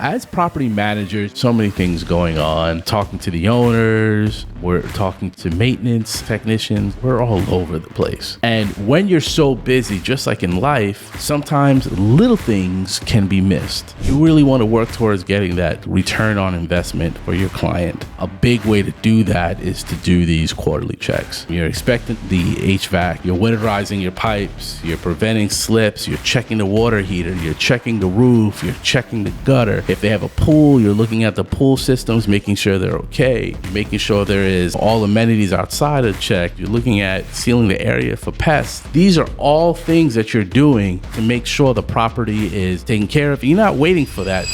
as property managers, so many things going on, talking to the owners, we're talking to maintenance technicians, we're all over the place. And when you're so busy, just like in life, sometimes little things can be missed. You really want to work towards getting that return on investment for your client. A big way to do that is to do these quarterly checks. You're expecting the HVAC, you're winterizing your pipes, you're preventing slips, you're checking the water heater, you're checking the roof, you're checking the gutter. If they have a pool, you're looking at the pool systems, making sure they're okay. You're making sure there is all amenities outside of check. You're looking at sealing the area for pests. These are all things that you're doing to make sure the property is taken care of. You're not waiting for that.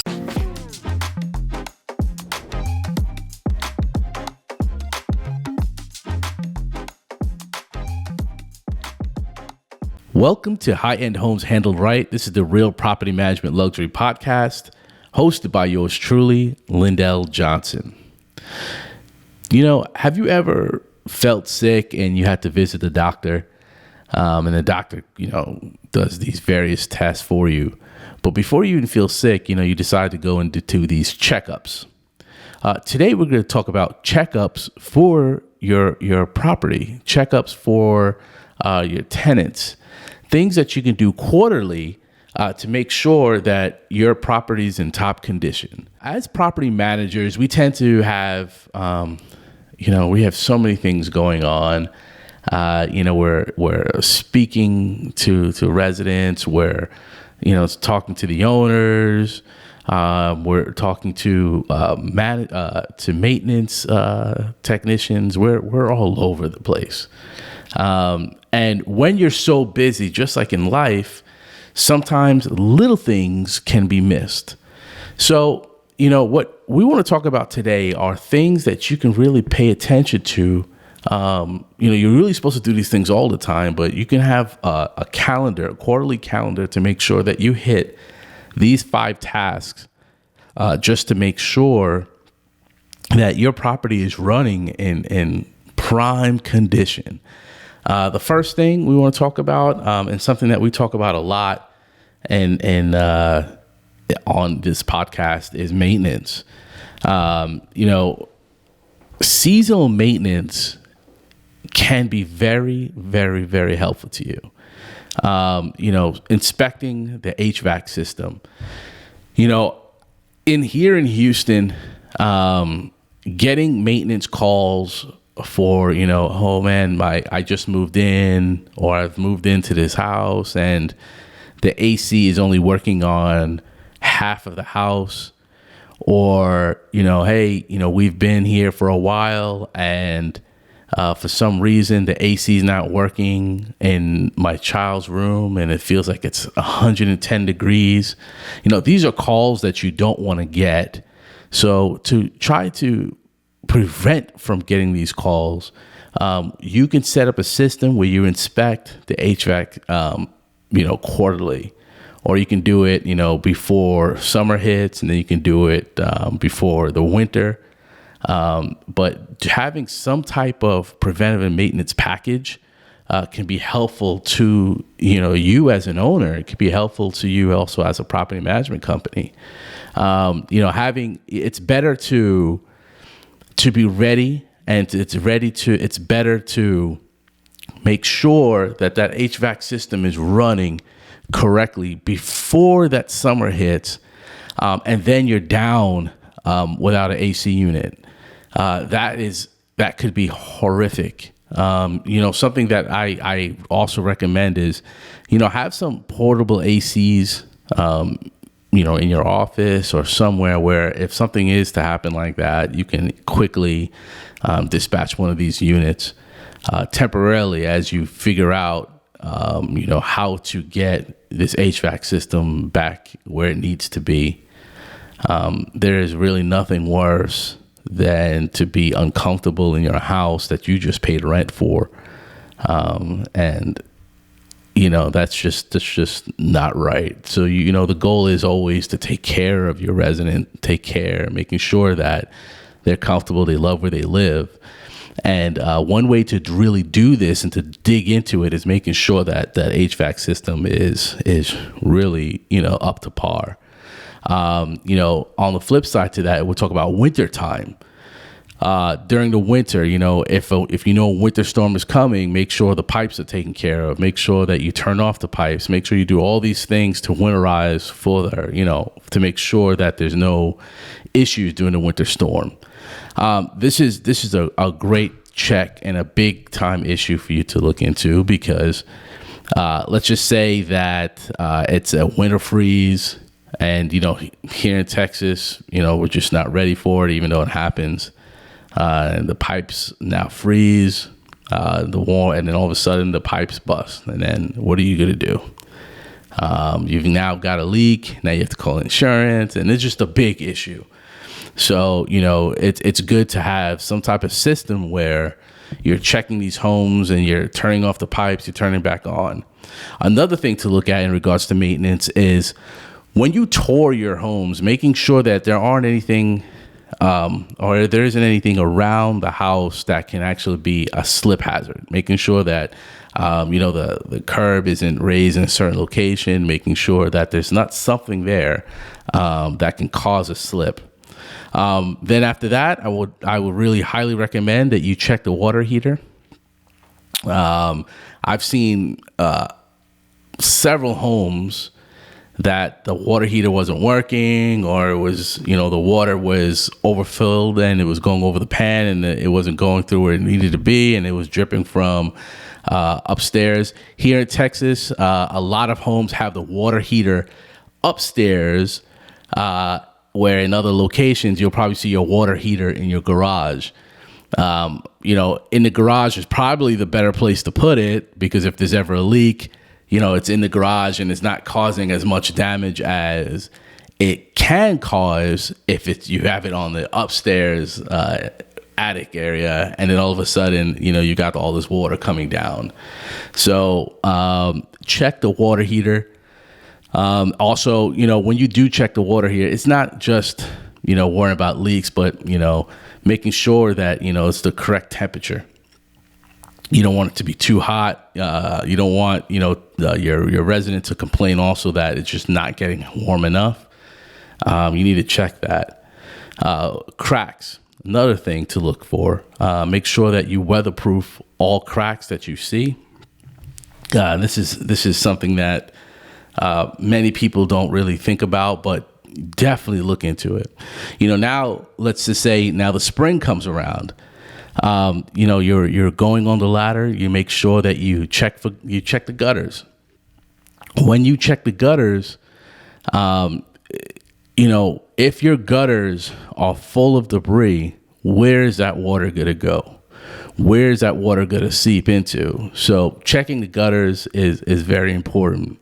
Welcome to High-End Homes Handled Right. This is the Real Property Management Luxury Podcast, hosted by yours truly, Lyndel Johnson. You know, have you ever felt sick and you had to visit the doctor? And the doctor, does these various tests for you. But before you even feel sick, you decide to go into these checkups. Today, we're going to talk about checkups for your property, checkups for your tenants. Things that you can do quarterly to make sure that your property is in top condition. As property managers, we tend to have, we have so many things going on. We're speaking to residents. We're, talking to the owners. We're talking to maintenance technicians. We're all over the place. And when you're so busy, just like in life, sometimes little things can be missed. So, what we want to talk about today are things that you can really pay attention to. You're really supposed to do these things all the time, but you can have a calendar, a quarterly calendar, to make sure that you hit these 5 tasks just to make sure that your property is running in prime condition. The first thing we want to talk about, and something that we talk about a lot and on this podcast, is maintenance. Seasonal maintenance can be very, very, very helpful to you. Inspecting the HVAC system. In Houston, getting maintenance calls for, I just moved in, or I've moved into this house and the AC is only working on half of the house, or, hey, we've been here for a while and for some reason the AC is not working in my child's room and it feels like it's 110 degrees. These are calls that you don't want to get. So to try to prevent from getting these calls, you can set up a system where you inspect the HVAC, quarterly, or you can do it, before summer hits, and then you can do it before the winter. But having some type of preventative maintenance package can be helpful to, you as an owner. It can be helpful to you also as a property management company. It's better to be ready, and it's better to make sure that HVAC system is running correctly before that summer hits, and then you're down without an AC unit. That could be horrific. Something that I also recommend is, have some portable ACs, in your office or somewhere where if something is to happen like that, you can quickly dispatch one of these units temporarily as you figure out, how to get this HVAC system back where it needs to be. There is really nothing worse than to be uncomfortable in your house that you just paid rent for. That's just not right. So, the goal is always to take care of your resident, making sure that they're comfortable, they love where they live. And one way to really do this and to dig into it is making sure that that HVAC system is really, up to par. On the flip side to that, we'll talk about winter time. During the winter, if you know a winter storm is coming, make sure the pipes are taken care of. Make sure that you turn off the pipes. Make sure you do all these things to winterize to make sure that there's no issues during the winter storm. This is a great check and a big time issue for you to look into, because let's just say that it's a winter freeze, and here in Texas, we're just not ready for it, even though it happens. And the pipes now freeze, and then all of a sudden the pipes bust. And then what are you going to do? You've now got a leak. Now you have to call insurance, and it's just a big issue. So, it's good to have some type of system where you're checking these homes and you're turning off the pipes, you're turning back on. Another thing to look at in regards to maintenance is when you tour your homes, making sure that there aren't anything or there isn't anything around the house that can actually be a slip hazard. Making sure that, the curb isn't raised in a certain location, making sure that there's not something there that can cause a slip. Then after that, I would really highly recommend that you check the water heater. I've seen several homes that the water heater wasn't working, or it was, the water was overfilled and it was going over the pan and it wasn't going through where it needed to be, and it was dripping from upstairs. Here in Texas, a lot of homes have the water heater upstairs, where in other locations you'll probably see your water heater in your garage. In the garage is probably the better place to put it, because if there's ever a leak, it's in the garage and it's not causing as much damage as it can cause if you have it on the upstairs attic area, and then all of a sudden, you got all this water coming down. So check the water heater. Also, when you do check the water heater, it's not just, worrying about leaks, but, making sure that, it's the correct temperature. You don't want it to be too hot. You don't want, your resident to complain also that it's just not getting warm enough. You need to check that. Cracks, another thing to look for. Make sure that you weatherproof all cracks that you see. This is something that many people don't really think about, but definitely look into it. Now let's just say now the spring comes around. You're going on the ladder. You make sure that you check the gutters. When you check the gutters, if your gutters are full of debris, where is that water going to go? Where is that water going to seep into? So checking the gutters is very important.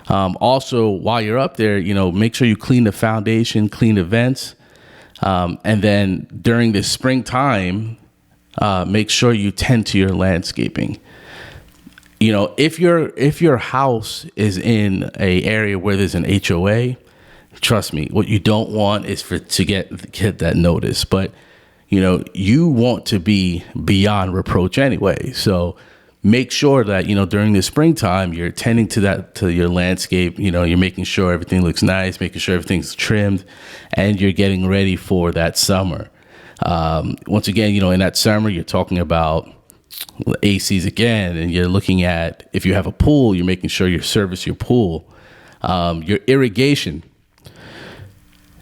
Also, while you're up there, make sure you clean the foundation, clean the vents. And then during the springtime, make sure you tend to your landscaping. If your house is in a area where there's an HOA, trust me, what you don't want is to get that notice. But you want to be beyond reproach anyway. So make sure that during the springtime you're tending to your landscape. You're making sure everything looks nice, making sure everything's trimmed, and you're getting ready for that summer. Once again, in that summer, you're talking about ACs again, and you're looking at, if you have a pool, you're making sure you service your pool. Your irrigation.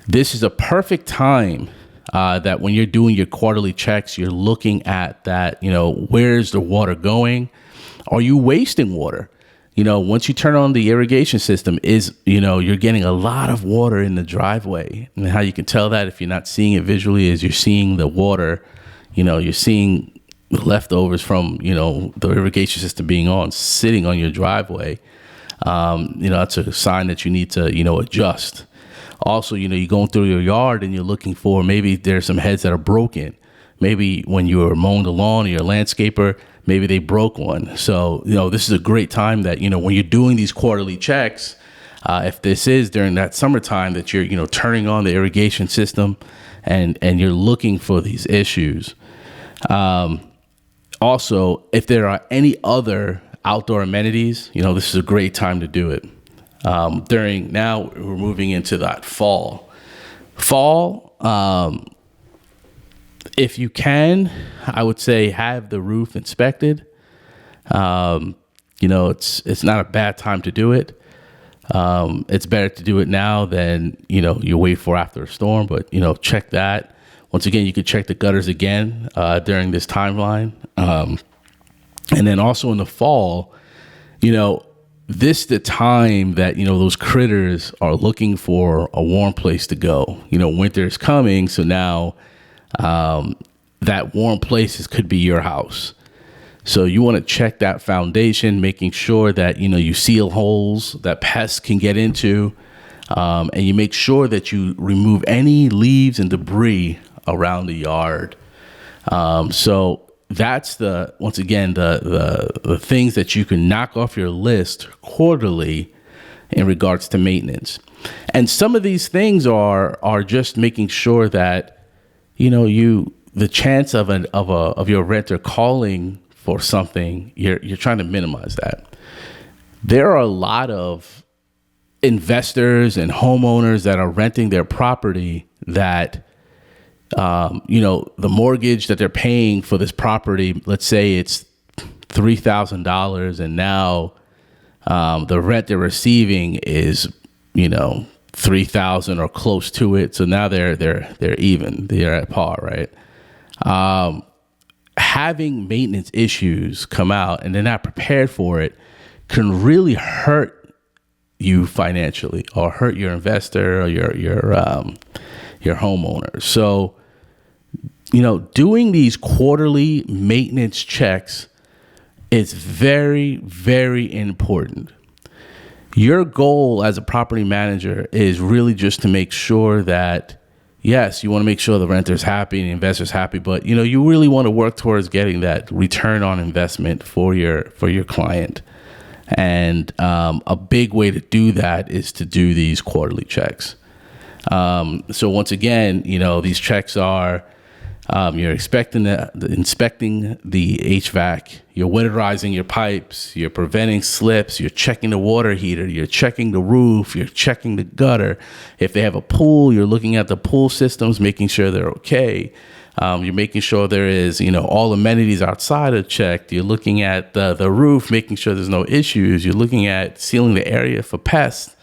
This is a perfect time that when you're doing your quarterly checks, you're looking at that, where's the water going? Are you wasting water? Once you turn on the irrigation system, you're getting a lot of water in the driveway. And how you can tell that if you're not seeing it visually is you're seeing the water, you're seeing the leftovers from, the irrigation system being on, sitting on your driveway. That's a sign that you need to, adjust. Also, you're going through your yard and you're looking for, maybe there's some heads that are broken. Maybe when you were mowing the lawn or your landscaper, maybe they broke one. So, this is a great time that, when you're doing these quarterly checks, if this is during that summertime that you're, turning on the irrigation system and you're looking for these issues. Also, if there are any other outdoor amenities, this is a great time to do it. Now we're moving into that fall. If you can, I would say have the roof inspected. It's not a bad time to do it. It's better to do it now than, you wait for after a storm, but, check that. Once again, you could check the gutters again, during this timeline. And then also in the fall, this the time that, those critters are looking for a warm place to go. Winter is coming. So now, that warm places could be your house. So you want to check that foundation, making sure that, you seal holes that pests can get into, and you make sure that you remove any leaves and debris around the yard. So that's once again, the things that you can knock off your list quarterly in regards to maintenance. And some of these things are just making sure that, the chance of your renter calling for something, you're trying to minimize that. There are a lot of investors and homeowners that are renting their property that, the mortgage that they're paying for this property, let's say it's $3,000, and now the rent they're receiving is, $3,000 or close to it. So now they're even, they're at par, right? Having maintenance issues come out and they're not prepared for it can really hurt you financially, or hurt your investor or your homeowner. So, doing these quarterly maintenance checks is very, very important. Your goal as a property manager is really just to make sure that, yes, you want to make sure the renter's happy and the investor's happy, but you really want to work towards getting that return on investment for your client. And a big way to do that is to do these quarterly checks. So once again, these checks are, you're inspecting the HVAC, you're winterizing your pipes, you're preventing slips, you're checking the water heater, you're checking the roof, you're checking the gutter. If they have a pool, you're looking at the pool systems, making sure they're okay. You're making sure there is, all amenities outside are checked. You're looking at the roof, making sure there's no issues. You're looking at sealing the area for pests.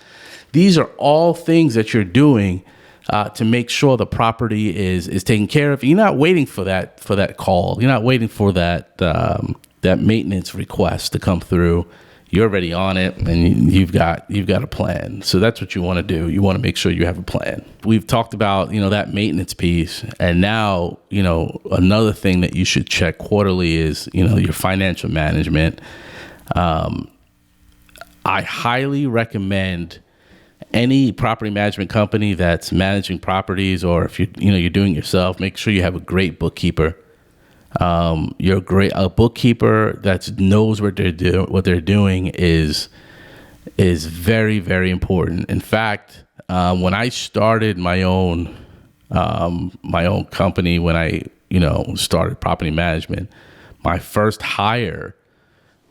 These are all things that you're doing to make sure the property is taken care of. You're not waiting for that call. You're not waiting for that maintenance request to come through. You're already on it, and you've got a plan. So that's what you want to do. You want to make sure you have a plan. We've talked about that maintenance piece, and now another thing that you should check quarterly is your financial management. I highly recommend any property management company that's managing properties, or if you're doing it yourself, make sure you have a great bookkeeper. A bookkeeper that knows what they're doing is very, very important. In fact, when I started my own company, when I started property management, my first hire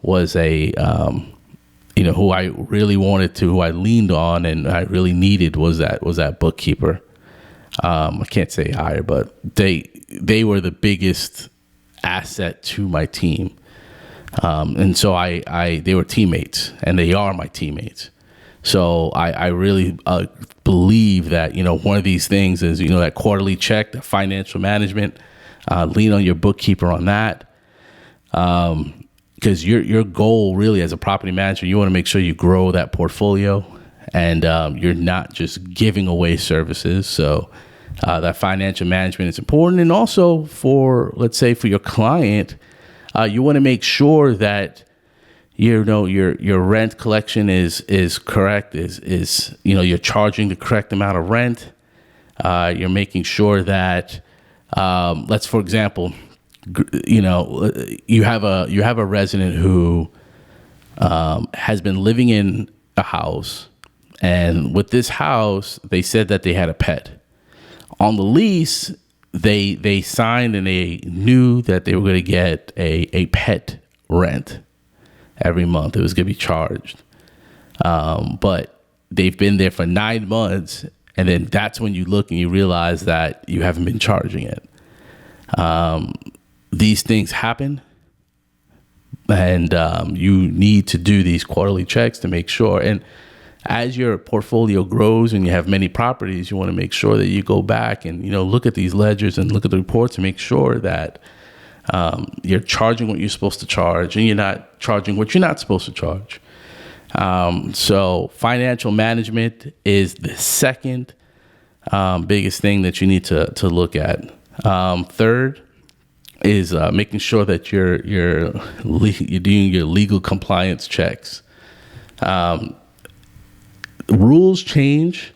was who I really wanted to, who I leaned on and I really needed was that bookkeeper. I can't say hire, but they were the biggest asset to my team. And so they were teammates, and they are my teammates. So I really believe that, one of these things is, that quarterly check, the financial management, lean on your bookkeeper on that. Because your goal really as a property manager, you want to make sure you grow that portfolio, and you're not just giving away services. So that financial management is important. And also let's say for your client, you want to make sure that your rent collection is correct, is you're charging the correct amount of rent. You're making sure that for example, you have a resident who has been living in a house, and with this house, they said that they had a pet. On the lease, they signed and they knew that they were going to get a pet rent every month. It was going to be charged. But they've been there for 9 months, and then that's when you look and you realize that you haven't been charging it. These things happen, and you need to do these quarterly checks to make sure. And as your portfolio grows and you have many properties, you want to make sure that you go back and, look at these ledgers and look at the reports to make sure that you're charging what you're supposed to charge and you're not charging what you're not supposed to charge. So financial management is the second biggest thing that you need to look at. Third is making sure that you're doing your legal compliance checks. Rules change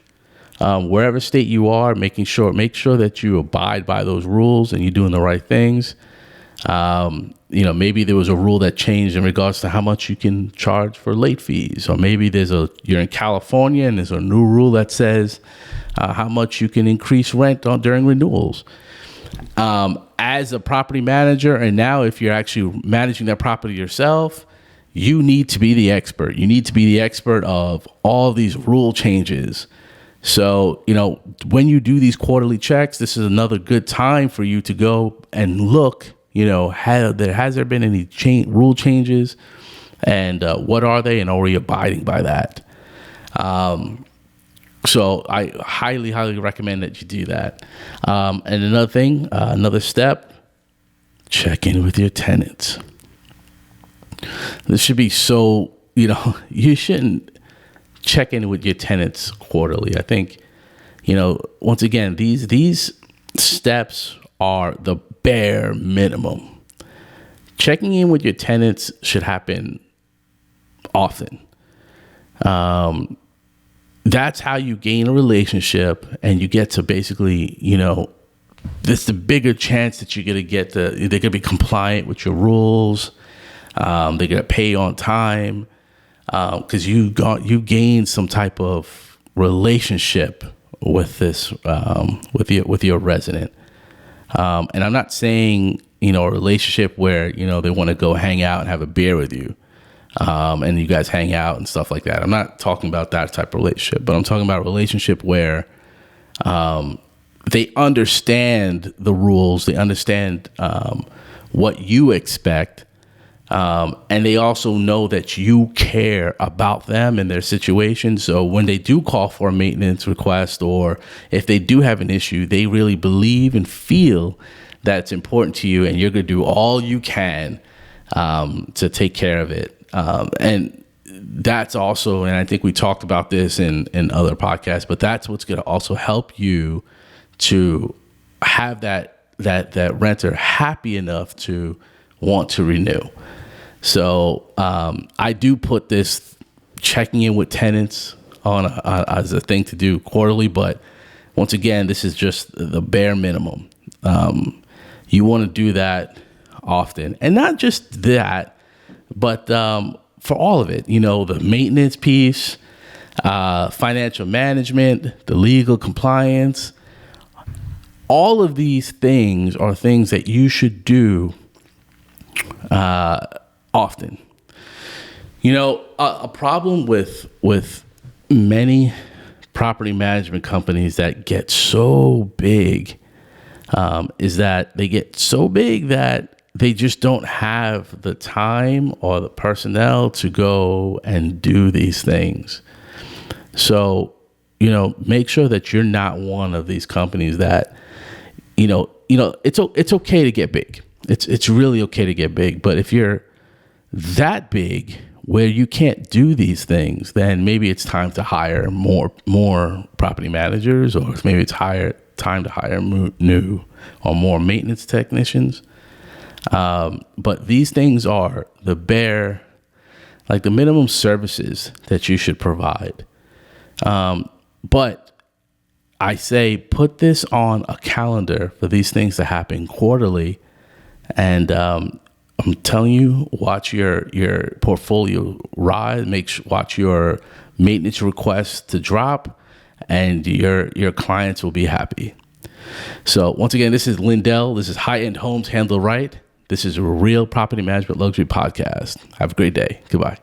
wherever state you are. Make sure that you abide by those rules and you're doing the right things. Maybe there was a rule that changed in regards to how much you can charge for late fees, or maybe you're in California and there's a new rule that says how much you can increase rent during renewals. As a property manager, and now if you're actually managing that property yourself, you need to be the expert. You need to be the expert of all these rule changes. So, when you do these quarterly checks, this is another good time for you to go and look, has there been any rule changes, and what are they, and are we abiding by that? So I highly, highly recommend that you do that. And another thing, another step, check in with your tenants. This should be so, you shouldn't check in with your tenants quarterly. I think, once again, these steps are the bare minimum. Checking in with your tenants should happen often. That's how you gain a relationship, and you get to basically, there's the bigger chance that you're going to they're going to be compliant with your rules. They're going to pay on time, because you gained some type of relationship with this, with your resident. And I'm not saying, a relationship where, they want to go hang out and have a beer with you. And you guys hang out and stuff like that. I'm not talking about that type of relationship, but I'm talking about a relationship where they understand the rules, they understand what you expect, and they also know that you care about them and their situation. So when they do call for a maintenance request, or if they do have an issue, they really believe and feel that it's important to you, and you're going to do all you can to take care of it. And that's also, and I think we talked about this in other podcasts, but that's what's going to also help you to have that renter happy enough to want to renew. So I do put this checking in with tenants on as a thing to do quarterly, but once again, this is just the bare minimum. You want to do that often, and not just that, but for all of it, the maintenance piece, financial management, the legal compliance, all of these things are things that you should do often. A problem with many property management companies that get so big is that they get so big that they just don't have the time or the personnel to go and do these things. So, make sure that you're not one of these companies that, it's okay to get big. It's really okay to get big. But if you're that big where you can't do these things, then maybe it's time to hire more property managers, or maybe it's time to hire new or more maintenance technicians. But these things are the minimum services that you should provide. But I say put this on a calendar for these things to happen quarterly. And I'm telling you, watch your portfolio rise, watch your maintenance requests to drop, and your clients will be happy. So once again, this is Lyndel. This is High-End Homes Handled Right. This is a Real Property Management Luxury Podcast. Have a great day. Goodbye.